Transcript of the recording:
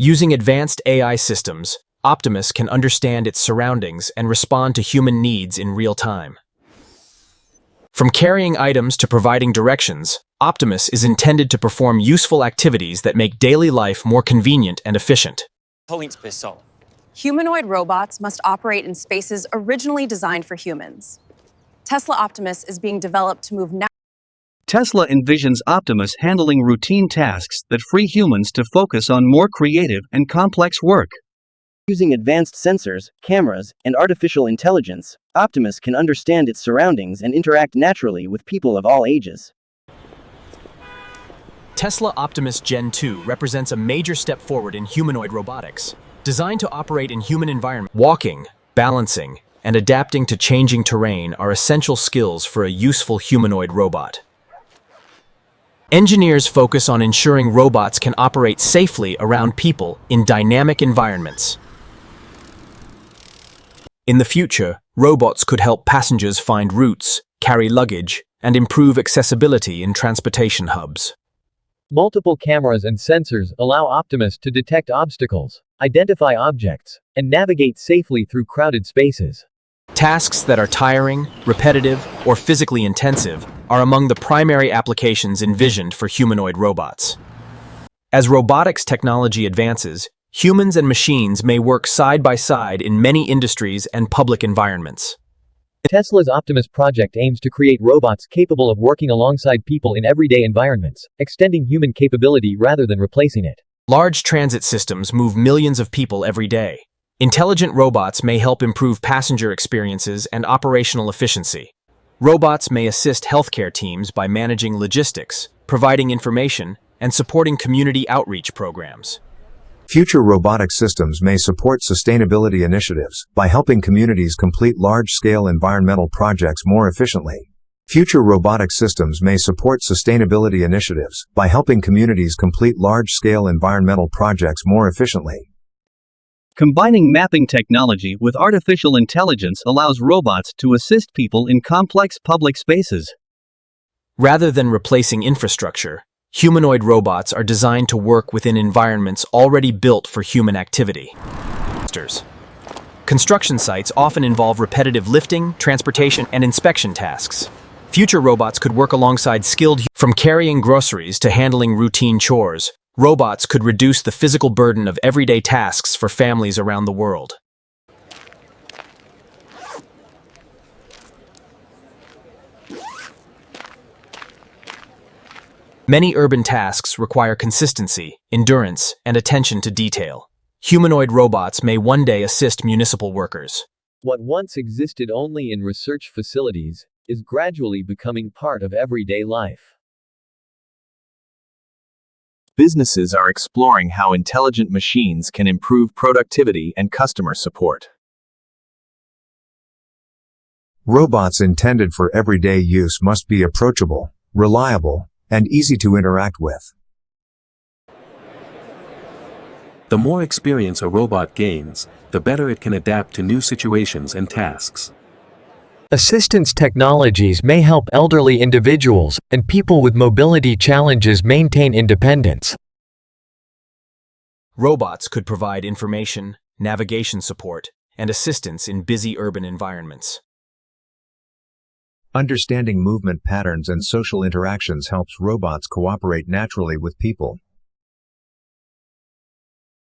Using advanced AI systems, Optimus can understand its surroundings and respond to human needs in real time. From carrying items to providing directions, Optimus is intended to perform useful activities that make daily life more convenient and efficient. Humanoid robots must operate in spaces originally designed for humans. Tesla Optimus is being developed to move Tesla envisions Optimus handling routine tasks that free humans to focus on more creative and complex work. Using advanced sensors, cameras, and artificial intelligence, Optimus can understand its surroundings and interact naturally with people of all ages. Tesla Optimus Gen 2 represents a major step forward in humanoid robotics. Designed to operate in human environments, walking, balancing, and adapting to changing terrain are essential skills for a useful humanoid robot. Engineers focus on ensuring robots can operate safely around people in dynamic environments. In the future, robots could help passengers find routes, carry luggage, and improve accessibility in transportation hubs. Multiple cameras and sensors allow Optimus to detect obstacles, identify objects, and navigate safely through crowded spaces. Tasks that are tiring, repetitive, or physically intensive are among the primary applications envisioned for humanoid robots. As robotics technology advances, humans and machines may work side by side in many industries and public environments. Tesla's Optimus project aims to create robots capable of working alongside people in everyday environments, extending human capability rather than replacing it. Large transit systems move millions of people every day. Intelligent robots may help improve passenger experiences and operational efficiency. Robots may assist healthcare teams by managing logistics, providing information, and supporting community outreach programs. Future robotic systems may support sustainability initiatives by helping communities complete large-scale environmental projects more efficiently. Future robotic systems may support sustainability initiatives by helping communities complete large-scale environmental projects more efficiently. Combining mapping technology with artificial intelligence allows robots to assist people in complex public spaces. Rather than replacing infrastructure, humanoid robots are designed to work within environments already built for human activity. Construction sites often involve repetitive lifting, transportation, and inspection tasks. Future robots could work alongside from carrying groceries to handling routine chores. Robots could reduce the physical burden of everyday tasks for families around the world. Many urban tasks require consistency, endurance, and attention to detail. Humanoid robots may one day assist municipal workers. What once existed only in research facilities is gradually becoming part of everyday life. Businesses are exploring how intelligent machines can improve productivity and customer support. Robots intended for everyday use must be approachable, reliable, and easy to interact with. The more experience a robot gains, the better it can adapt to new situations and tasks. Assistance technologies may help elderly individuals and people with mobility challenges maintain independence. Robots could provide information, navigation support, and assistance in busy urban environments. Understanding movement patterns and social interactions helps robots cooperate naturally with people.